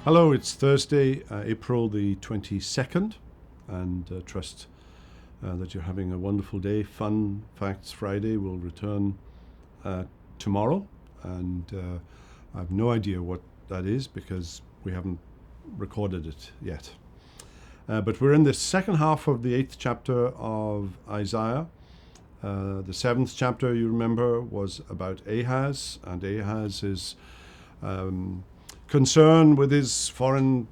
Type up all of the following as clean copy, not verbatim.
Hello, it's Thursday, April the 22nd, and trust that you're having a wonderful day. Fun Facts Friday will return tomorrow, and I have no idea what that is because we haven't recorded it yet. But we're in the second half of the 8th chapter of Isaiah. The 7th chapter, you remember, was about Ahaz, and Ahaz is concern with his foreign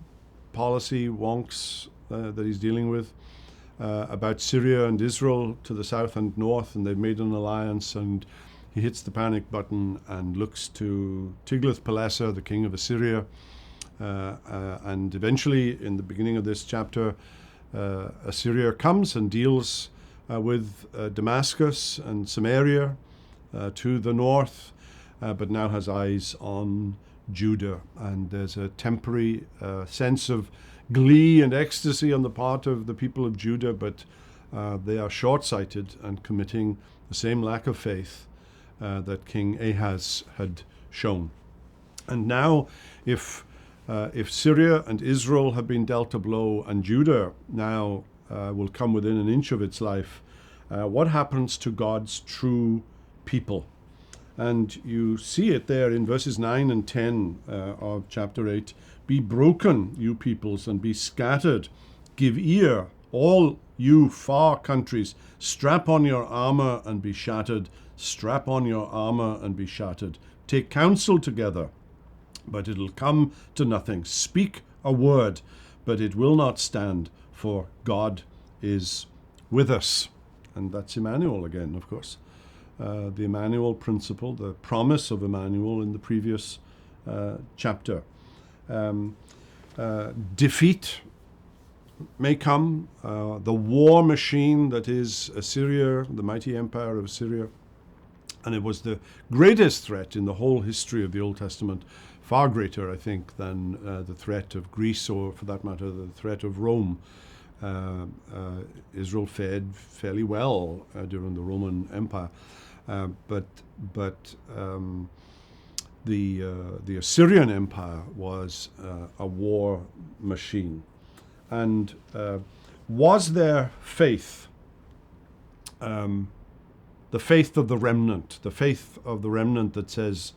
policy wonks that he's dealing with, about Syria and Israel to the south and north, and they've made an alliance, and he hits the panic button and looks to Tiglath-Pileser, the king of Assyria, and eventually, in the beginning of this chapter, Assyria comes and deals with Damascus and Samaria to the north, but now has eyes on Judah, and there's a temporary sense of glee and ecstasy on the part of the people of Judah, but they are short-sighted and committing the same lack of faith that King Ahaz had shown. And now, if Syria and Israel have been dealt a blow, and Judah now will come within an inch of its life, what happens to God's true people? And you see it there in verses 9 and 10 of chapter 8. Be broken, you peoples, and be scattered. Give ear, all you far countries. Strap on your armor and be shattered. Strap on your armor and be shattered. Take counsel together, but it'll come to nothing. Speak a word, but it will not stand, for God is with us. And that's Emmanuel again, of course. The Emmanuel principle, the promise of Emmanuel in the previous chapter. Defeat may come. The war machine that is Assyria, the mighty empire of Assyria, and it was the greatest threat in the whole history of the Old Testament, far greater, I think, than the threat of Greece, or for that matter, the threat of Rome. Israel fared fairly well during the Roman Empire. But the Assyrian Empire was a war machine. And was there faith, the faith of the remnant that says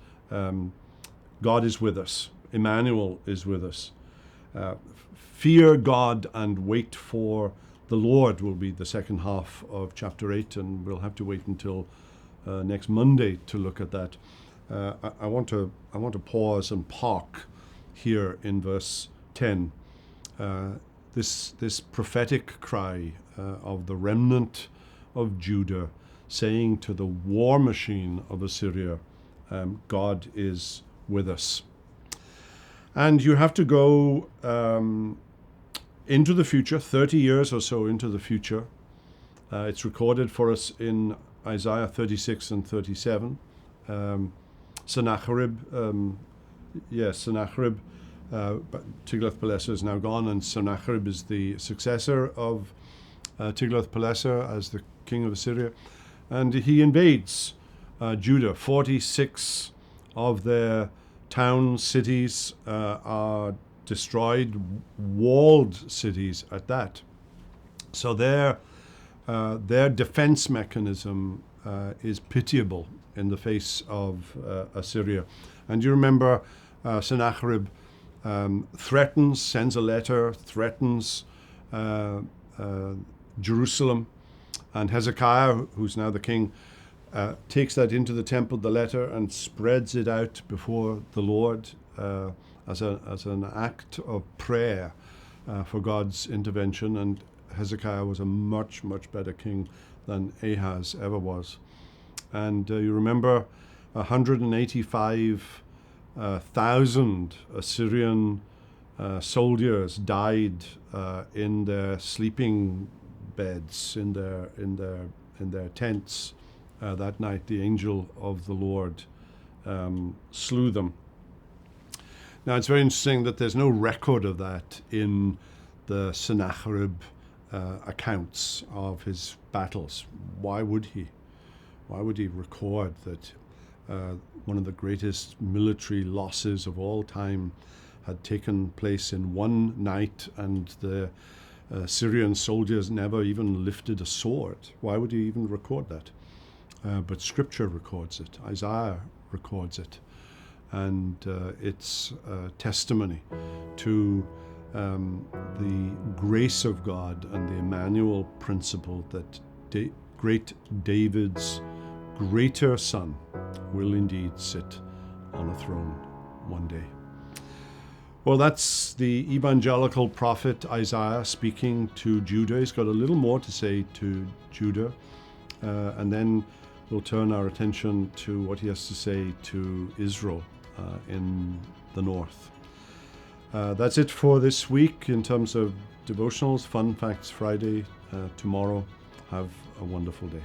God is with us, Emmanuel is with us. Fear God and wait for the Lord will be the second half of chapter 8, and we'll have to wait until next Monday to look at that. I want to pause and park here in verse 10. This prophetic cry of the remnant of Judah, saying to the war machine of Assyria, God is with us. And you have to go into the future, 30 years or so into the future. It's recorded for us in Isaiah 36 and 37. Sennacherib, Tiglath-Pileser is now gone, and Sennacherib is the successor of Tiglath-Pileser as the king of Assyria. And he invades Judah. 46 of their towns, cities are destroyed, walled cities at that. So their defense mechanism is pitiable in the face of Assyria. And you remember Sennacherib sends a letter, threatens Jerusalem, and Hezekiah, who's now the king, takes that into the temple, the letter, and spreads it out before the Lord as an act of prayer for God's intervention. And Hezekiah was a much, much better king than Ahaz ever was. And you remember 185,000 Assyrian soldiers died in their sleeping beds, in their tents that night. The angel of the Lord slew them. Now, it's very interesting that there's no record of that in the Sennacherib accounts of his battles. Why would he? Why would he record that one of the greatest military losses of all time had taken place in one night, and the Syrian soldiers never even lifted a sword. Why would he even record that? But Scripture records it. Isaiah records it. And it's a testimony to the grace of God and the Emmanuel principle that great David's greater son will indeed sit on a throne one day. Well, that's the evangelical prophet Isaiah speaking to Judah. He's got a little more to say to Judah, and then we'll turn our attention to what he has to say to Israel in the north. That's it for this week in terms of devotionals. Fun Facts Friday tomorrow. Have a wonderful day.